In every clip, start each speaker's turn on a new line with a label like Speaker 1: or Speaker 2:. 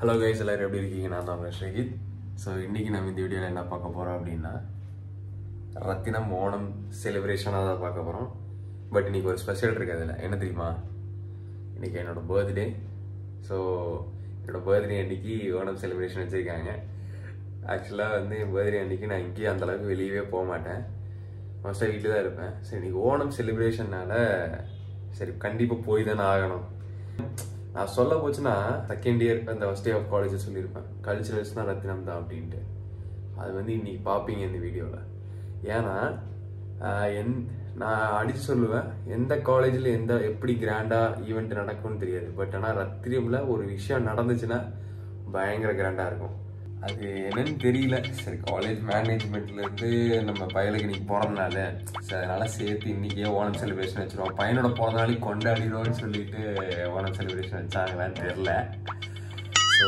Speaker 1: Hello guys, எல்லாரும் எப்படி இருக்கீங்க? நான் தான் ஸ்ரீகித். ஸோ இன்றைக்கி நம்ம இந்த வீடியோவில் என்ன பார்க்க போகிறோம் அப்படின்னா, ரத்தினம் ஓணம் செலிப்ரேஷனாக தான் பார்க்க போகிறோம். பட் இன்றைக்கி ஒரு ஸ்பெஷல் இருக்குது. அதில் என்ன தெரியுமா? இன்றைக்கி என்னோடய பர்த்டே. ஸோ என்னோடய பர்த்டே அன்றைக்கி ஓணம் செலிப்ரேஷன் வச்சுருக்காங்க. ஆக்சுவலாக வந்து என் பர்த்டே அன்றைக்கி நான் இங்கேயும் அந்தளவுக்கு வெளியவே போக மாட்டேன், மோஸ்ட்டாக வீட்டில் தான் இருப்பேன். ஸோ இன்றைக்கி ஓணம் செலிப்ரேஷனால் சரி கண்டிப்பாக போய் தானே ஆகணும். நான் சொல்ல போச்சுன்னா செகண்ட் இயர் அந்த ஃபர்ஸ்ட் டே ஆஃப் காலேஜ் சொல்லியிருப்பேன், கல்ச்சுரல்ஸ்னால் ரத்தினம் தான் அப்படின்ட்டு. அது வந்து இன்னைக்கு பார்ப்பீங்க இந்த வீடியோவில். ஏன்னா நான் அடித்து சொல்லுவேன், எந்த காலேஜில் எப்படி கிராண்டாக ஈவெண்ட் நடக்கும்னு தெரியாது. பட் ஆனால் ரத்தினமில் ஒரு விஷயம் நடந்துச்சுன்னா பயங்கர கிராண்டாக இருக்கும். அது என்னன்னு தெரியல. சரி, காலேஜ் மேனேஜ்மெண்ட்லேருந்து நம்ம பையனுக்கு இன்னைக்கு பிறந்தனால சரி அதனால் சேர்த்து இன்றைக்கே ஓணம் செலிப்ரேஷன் வச்சுருவோம், பையனோட பிறந்த நாளைக்கு கொண்டாடிடுவோம்னு சொல்லிட்டு ஓணம் செலிப்ரேஷன் வச்சாங்களான்னு தெரில. ஸோ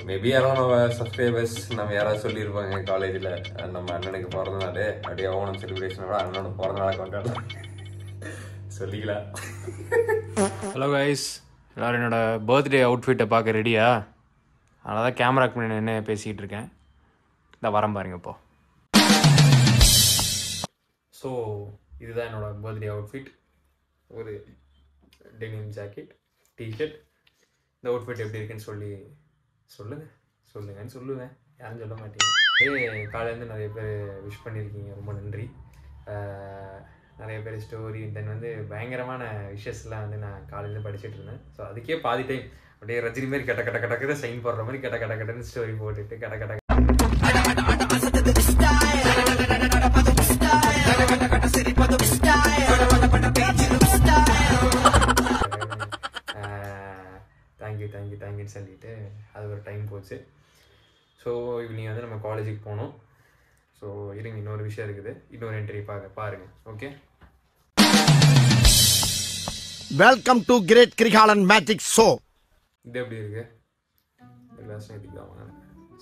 Speaker 1: மேபி யாரும் நம்ம சப்ஸ்கிரைபர்ஸ் நம்ம யாராவது சொல்லியிருப்பாங்க காலேஜில், நம்ம அண்ணனுக்கு பிறந்த நாள் அப்படியே ஓணம் செலிப்ரேஷனோட அண்ணனோட பிறந்த நாளை கொண்டாடலாம் சொல்லிக்கலாம்.
Speaker 2: ஹலோ கைஸ், எல்லோரும் என்னோடய பர்த்டே அவுட்ஃபிட்டை பார்க்க ரெடியா? அதனால தான் கேமராக்கு முன்னாடி என்ன பேசிக்கிட்டு இருக்கேன். இந்த வரம் பாருங்க இப்போ. ஸோ இதுதான் என்னோடய பர்த்டே அவுட்ஃபிட். ஒரு டெனிம் ஜாக்கெட், டிஷர்ட். இந்த அவுட்ஃபிட் எப்படி இருக்குன்னு சொல்லுங்கன்னு சொல்லுவேன், யாரும் சொல்ல மாட்டீங்க. காலையிலேருந்து நிறைய பேர் விஷ் பண்ணியிருக்கீங்க, ரொம்ப நன்றி. நிறைய பேர் ஸ்டோரி தென் வந்து பயங்கரமான விஷயஸ்லாம் வந்து நான் காலையில் படிச்சுட்டு இருந்தேன். ஸோ அதுக்கே பாதி டைம் அப்படியே ரஜினி மாதிரி கட்ட கட்ட கட்டக்கு சைன் போடுற மாதிரி கட்ட கட்ட கட்டன்னு ஸ்டோரி போட்டுட்டு கட்ட கட்ட தேங்க்யூன்னு சொல்லிட்டு அது ஒரு டைம் போச்சு. ஸோ இவங்க வந்து நம்ம காலேஜுக்கு போகணும். ஸோ இருங்க, இன்னொரு விஷயம் இருக்குது, இன்னொரு என்ட்ரி பாருங்க. Okay,
Speaker 3: welcome to great Kirikalan magic show.
Speaker 2: இது எப்படி இருக்கு? இந்த கிளாஸ் எதுக்கு தான் வாங்க.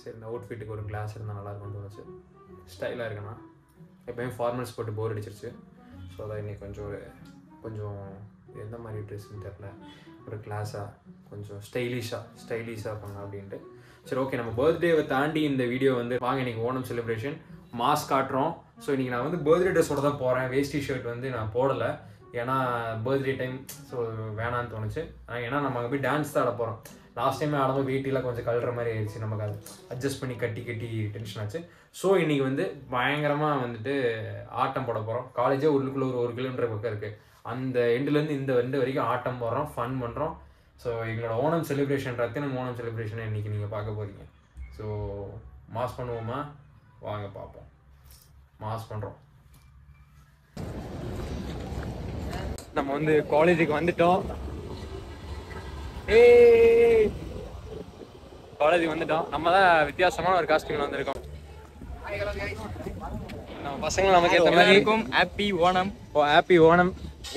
Speaker 2: சரி, இந்த அவுட்ஃபிட்டுக்கு ஒரு கிளாஸ் இருந்தால் நல்லா இருக்கும்னு தோணுச்சு. ஸ்டைலாக இருக்குண்ணா. எப்போயும் ஃபார்மல்ஸ் போட்டு போர் அடிச்சிருச்சு. ஸோ அதான் இன்னைக்கு கொஞ்சம் எந்த மாதிரி ட்ரெஸ்ன்னு தெரில, ஒரு கிளாஸாக கொஞ்சம் ஸ்டைலிஷாக பண்ணலாம் அப்படின்ட்டு. சரி ஓகே, நம்ம பர்த்டேவை தாண்டி இந்த வீடியோ வந்து வாங்க இன்னைக்கு ஓணம் செலிப்ரேஷன் மாஸ் காட்டுறோம். ஸோ இன்றைக்கி நான் வந்து பர்த்டே ட்ரெஸ்ஸோட தான் போகிறேன். வேஸ்டி ஷர்ட் வந்து நான் போடலை, ஏன்னா பர்த்டே டைம் ஸோ வேணான்னு தோணுச்சு. ஏன்னா நம்ம அங்கே போய் டான்ஸ் தான் ஆட போகிறோம். லாஸ்ட் டைமே ஆடும்போது வெயிட்டெல்லாம் கொஞ்சம் கழுற மாதிரி ஆயிடுச்சு, நமக்கு அது அட்ஜஸ்ட் பண்ணி கட்டி டென்ஷன் ஆச்சு. ஸோ இன்றைக்கி வந்து பயங்கரமாக வந்துட்டு ஆட்டம் போட போகிறோம். காலேஜே உள்ளுக்குள்ளே ஒரு கிலோமீட்டர் பக்கம் இருக்குது. அந்த எண்டுலேருந்து இந்த எண்டு வரைக்கும் ஆட்டம் போடுறோம், ஃபன் பண்ணுறோம். ஸோ எங்களோட ஓணம் செலிப்ரேஷன், ரத்தினம் ஓணம் செலிப்ரேஷனை இன்றைக்கி நீங்கள் பார்க்க போகிறீங்க. ஸோ மாஸ் பண்ணுவோமா? வாங்க பார்ப்போம். மாஸ் பண்ணுறோம். நம்ம வந்து காலேஜுக்கு வந்துட்டோம். காலேஜுக்கு வந்துட்டோம். நம்ம தான் வித்தியாசமான ஒரு காஸ்டியூம்ல வந்திருக்கோம். நம்ம பசங்க நமக்கு ஏற்ற மாதிரி இருக்கும். ஹாப்பி ஓணம். ஹாப்பி ஓணம்.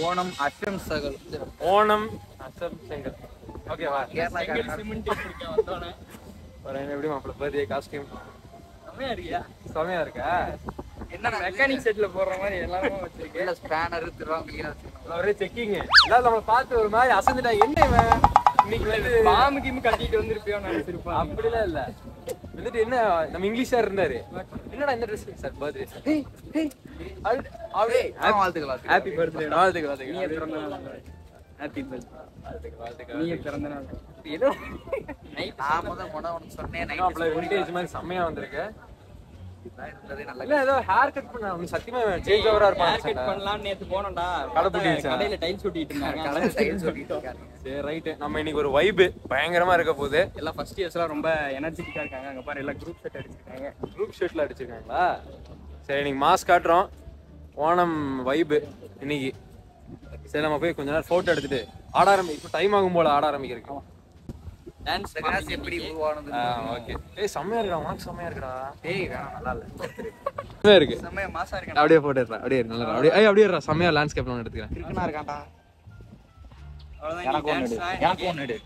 Speaker 2: ஓணம் அச்சம் சகல். ஓணம் அச்சம் செங்கல். ஓகேவா? எப்படி மாப்பிள்ள பர்த்டே காஸ்டியூம் செமையா இருக்கா? என்ன மெக்கானிக் செட்ல போடுற மாதிரி எல்லாரும் வச்சிருக்கேன். ஸ்பேனர் திருவாங்க ஒரே செக்கிங். எல்லாரும் நம்மளை பார்த்து ஒரு மாதிரி அசந்துட்டாங்க. என்ன இன்னைக்கு வந்து பாம்பு கட்டிட்டு வந்திருப்பியோன்னு நினைச்சிருப்பேன். அப்படிலாம் இல்ல. வந்துட்டு என்ன நம்ம இங்கிலீஷா இருந்தாரு, என்னடா இந்த ட்ரெஸ் சார் பர்த்டே வாழ்த்துக்கள், ஹாப்பி பர்த்டே, வாழ்த்துக்கள், நீ பிறந்த நாள், ஹாப்பி பர்த்டே, வாழ்த்துக்கள், நீ பிறந்த நாள். ஏதோ நைட் நான் சொன்னேன், விண்டேஜ் மாதிரி செம்மையா வந்திருக்கு. ஏதோ ஹேர் கட் பண்ண சத்தியமா சேஞ்ச் ஓவரா இருப்பாங்க. ஹேர் கட் பண்ணலாம் நேத்து போனோம்டா, கடையில டைல்ஸ் ஒட்டிட்டு இருந்தாங்க. சரி ரைட், நம்ம இன்னைக்கு ஒரு வைப் பயங்கரமா இருக்க போகுது. எல்லாம் ஃபர்ஸ்ட் இயர்ஸ்லாம் ரொம்ப எனர்ஜெட்டிக்கா இருக்காங்க. அங்க பாரு எல்லாம் குரூப் ஷர்ட் அடிச்சிருக்காங்க. குரூப் ஷர்ட்ல அடிச்சிருக்காங்களா? சரி இன்னைக்கு மாஸ் காட்டுறோம், ஓணம் வைப் இன்னைக்கு. சரி நம்ம போய் கொஞ்ச நேரம் போட்டோ எடுத்துட்டு ஆட இப்போ டைம் ஆகும் போல ஆட ஆரம்பிக்கிறோம். டான்ஸ் கிளாஸ் எப்படி உருவானது? ஓகே. செமையா இருக்குடா, உனக்கு செமையா இருக்குடா. நல்லா இல்ல, செமையா இருக்கு, செமையா மாசா இருக்கு. அப்படியே போட்டோ எடுறா, அப்படியே நல்லா அப்படியே எடுறா. செமையா லேண்ட்ஸ்கேப் நான் எடுத்துக்கிறேன். இருக்குனா இருக்காடா. அவ்வளவுதான். எனக்கு ஒன்னு எடு.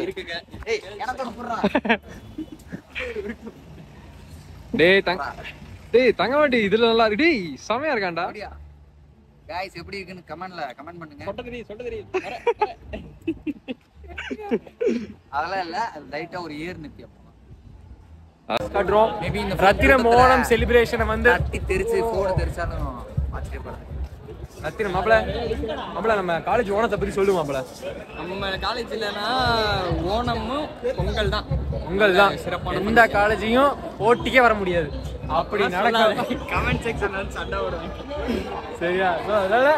Speaker 2: இருக்குங்க. எனக்கு ஒன்னு போடுறா. டேய் தங்கமாட்டி இதுல நல்லா இருக்கு. டேய் செமையா இருக்கான்டா. गाइस எப்படி இருக்குன்னு கமெண்ட் பண்ணுங்க. சொல்ல தெரியும்
Speaker 4: அதெல்லாம் இல்ல லைட்டா ஒரு ஏர் நித்தியம்
Speaker 2: காட்டுறோம். ரத்தினம் ஓணம் செலிப்ரேஷனை வந்து
Speaker 4: தட்டி தெரிச்சு போன் தெரிச்சாலும் ஆச்சரியப்படுறேன்.
Speaker 2: ரத்தினம் மாப்பிள நம்ம காலேஜ் ஓணத்தை பத்தி சொல்லுவோம் மாப்பிள.
Speaker 5: நம்ம காலேஜ்லனா ஓணமும் பொங்கல் தான்.
Speaker 2: பொங்கல் தான் சிறப்பான. எந்த காலேஜையும் போட்டிக்கே வர முடியாது. அப்படி நடக்காது.
Speaker 5: கமெண்ட் செக்ஷன்ல வந்து சண்டை வரும்.
Speaker 2: சரியா? அதனால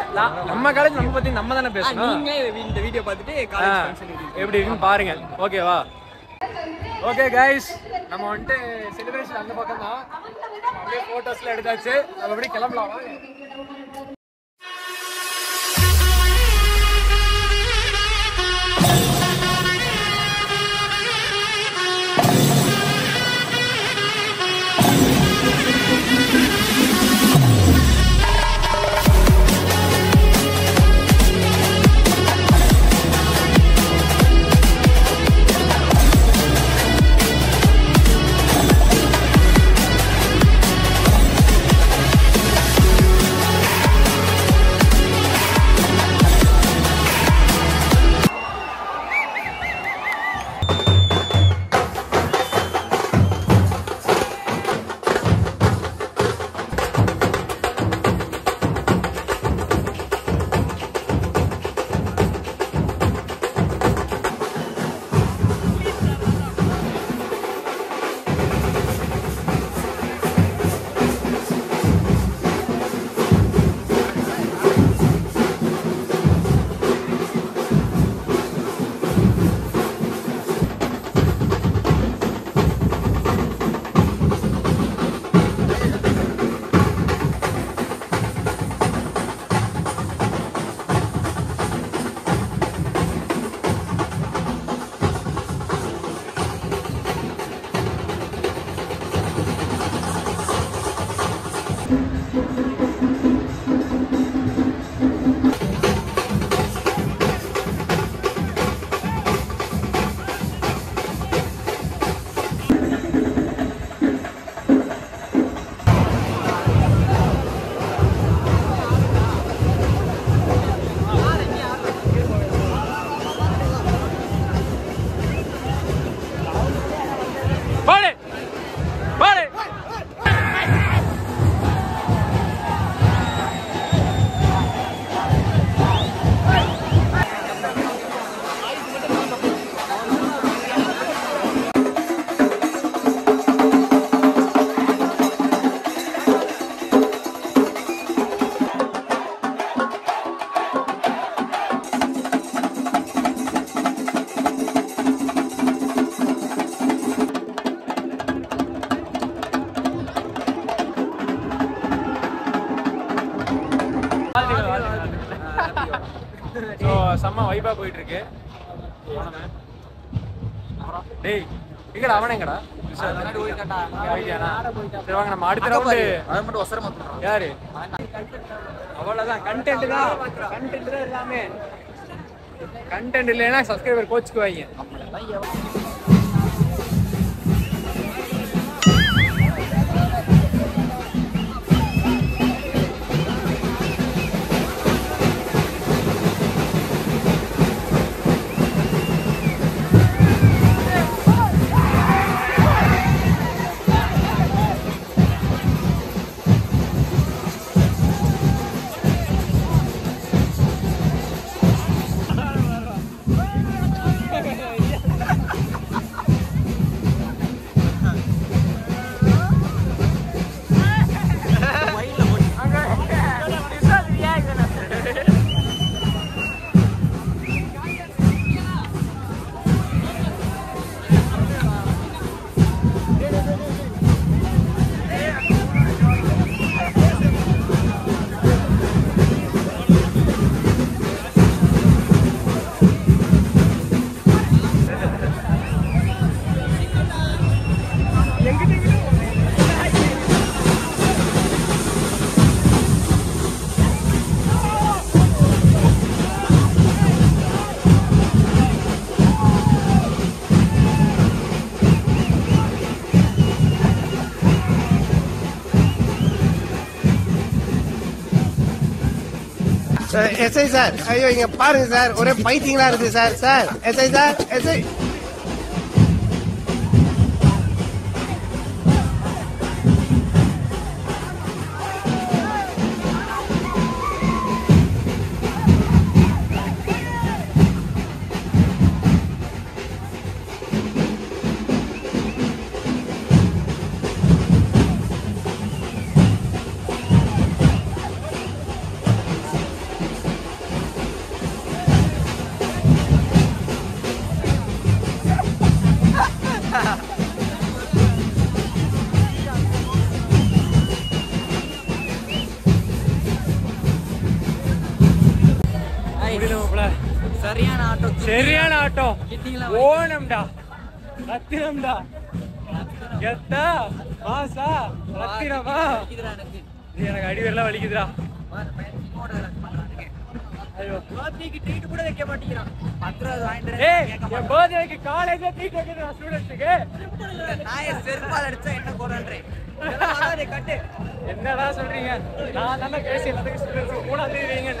Speaker 2: நம்ம காலேஜ் நம்ம பத்தி நம்ம தானே பேசணும்.
Speaker 5: நீங்க இந்த வீடியோ பார்த்துட்டு காலேஜ் ஃபங்க்ஷன்
Speaker 2: எப்படி இருக்குன்னு பாருங்க. ஓகேவா? ஓகே கைஸ், நம்ம வந்துட்டு செலிப்ரேஷன் அந்த பக்கம் தான். அப்படியே போட்டோஸ்ல எடுத்தாச்சு. நம்ம அப்படியே கிளம்பலாம். செம்ம வைபா போயிட்டு இருக்கு. டேய் எங்கடா அவன் எங்கடா? சரி வாங்க நம்ம அடுத்த ரவுண்டு. யாரு? அவ்வளவுதான். கண்டென்ட் தான் எல்லாமே. கண்டென்ட் இல்லைன்னா சப்ஸ்கிரைபர் கோச்சுக்குவாங்க.
Speaker 3: எஸ்ஐ சார், ஐயோ இங்க பாருங்க சார், ஒரே பைத்தியங்களா இருக்கு sir. Sir SI sir, SI.
Speaker 2: சரியான ஆட்டோ ஓணம்டா ரத்தினம்டா எத்தா மாசா ரத்தினமா எனக்கு அடிவெல்லாம் வலிக்குதுடா. காலேஜ்ல ட்ரீட் வைக்கிறேன் ஸ்டூடெண்ட்ஸுக்கு. என்னடா சொல்றீங்க? நான் தானே பேசி எல்லாத்துக்கும் ஸ்டூடெண்ட்ஸ் 3ஆம் தேதி வைங்க.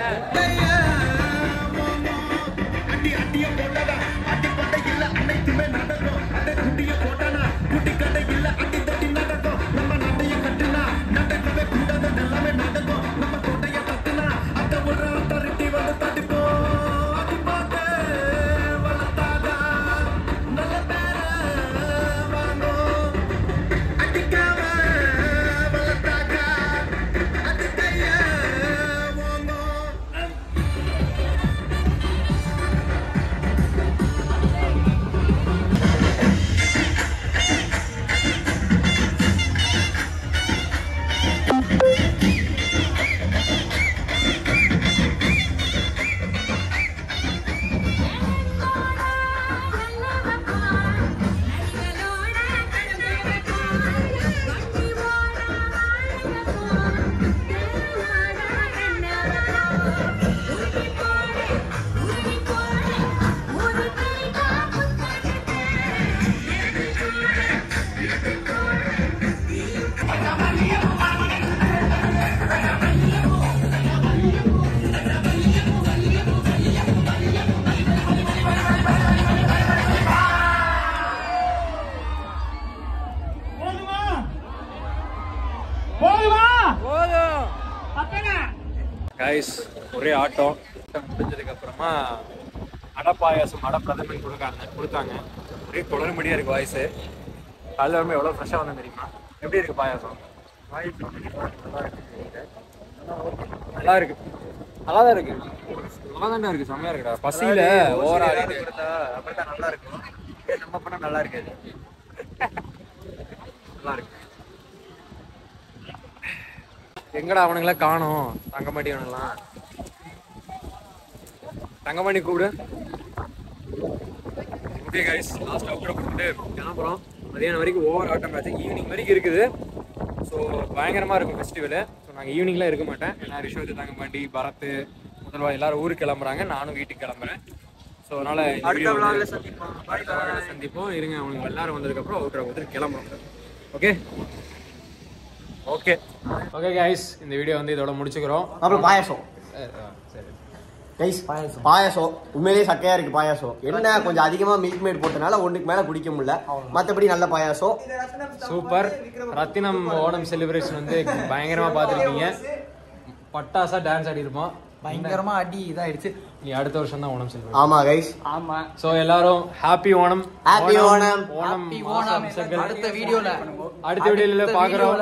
Speaker 2: கைஸ் ஒரே ஆட்டம் முடிஞ்சதுக்கு அப்புறமா அடப்பாயாசம் அடப்பிரதமன் கொடுத்தாங்க. ஒரே தொடர்படியா இருக்கு வாய்ஸ். காலைல ரொம்ப எவ்வளோ ஃப்ரெஷ்ஷாக வந்தேன் தெரியுமா? எப்படி இருக்கு பாயாசம்? நல்லா இருக்கு, நல்லா தான் இருக்கு, நல்லா தானே இருக்கு, செம்மையா இருக்குடா. பசியில ஓவரா
Speaker 4: அப்படிதான் நல்லா இருக்கும். நம்ம பண்ணா நல்லா இருக்காது.
Speaker 2: நல்லா இருக்கு. எங்கடா அவனுங்களாம் காணோம்? தங்கமணி அவனுங்களாம், தங்கமணி கூப்பிடு. ஓகே கைஸ், லாஸ்ட் அவுட் கொடுத்துட்டு கிளம்புறோம். மதியானம் வரைக்கும் ஓவர் ஆட்டம் மேட்ச் ஈவினிங் வரைக்கும் இருக்குது. ஸோ பயங்கரமாக இருக்கும் ஃபெஸ்டிவல். ஸோ நாங்கள் ஈவினிங்லாம் இருக்க மாட்டேன். ஏன்னா ரிஷோத், தங்கமணி, பரத், முதல்வா எல்லாரும் ஊருக்கு கிளம்புறாங்க, நானும் வீட்டுக்கு கிளம்புறேன். ஸோ அதனால சந்திப்போம். இருங்க, அவனுக்கு எல்லாரும் வந்ததுக்கப்புறம் அவுட்டரை கொடுத்துட்டு கிளம்புறோம். ஓகே ஓகே ஓகே கைஸ், இந்த வீடியோ வந்து இதோட முடிச்சுக்கிறோம்.
Speaker 3: அப்புறம் பாயாசம்
Speaker 2: சரி
Speaker 3: கைஸ், பாயாசம் உண்மையிலேயே சக்கையா இருக்கு. பாயாசம் என்ன கொஞ்சம் அதிகமா மில்க் மேட் போட்டனால ஒன்றுக்கு மேல குடிக்க முடியல. மற்றபடி நல்ல பாயாசம்,
Speaker 2: சூப்பர். ரத்தினம் ஓணம் செலிப்ரேஷன் வந்து பயங்கரமா பார்த்துருப்பீங்க. பட்டாசா டான்ஸ் ஆடி இருப்போம்,
Speaker 4: பயங்கரமா அடி இதாயிடுச்சு.
Speaker 2: நீ அடுத்த வருஷம் தான் ஓணம் செலிப்ரேட்.
Speaker 3: ஆமா கைஸ்,
Speaker 4: ஆமா.
Speaker 2: சோ எல்லாரும் ஹாப்பி ஓணம்,
Speaker 3: ஹாப்பி ஓணம்.
Speaker 2: ஓணம்
Speaker 4: அடுத்த வீடியோல
Speaker 2: பாக்குறோம்.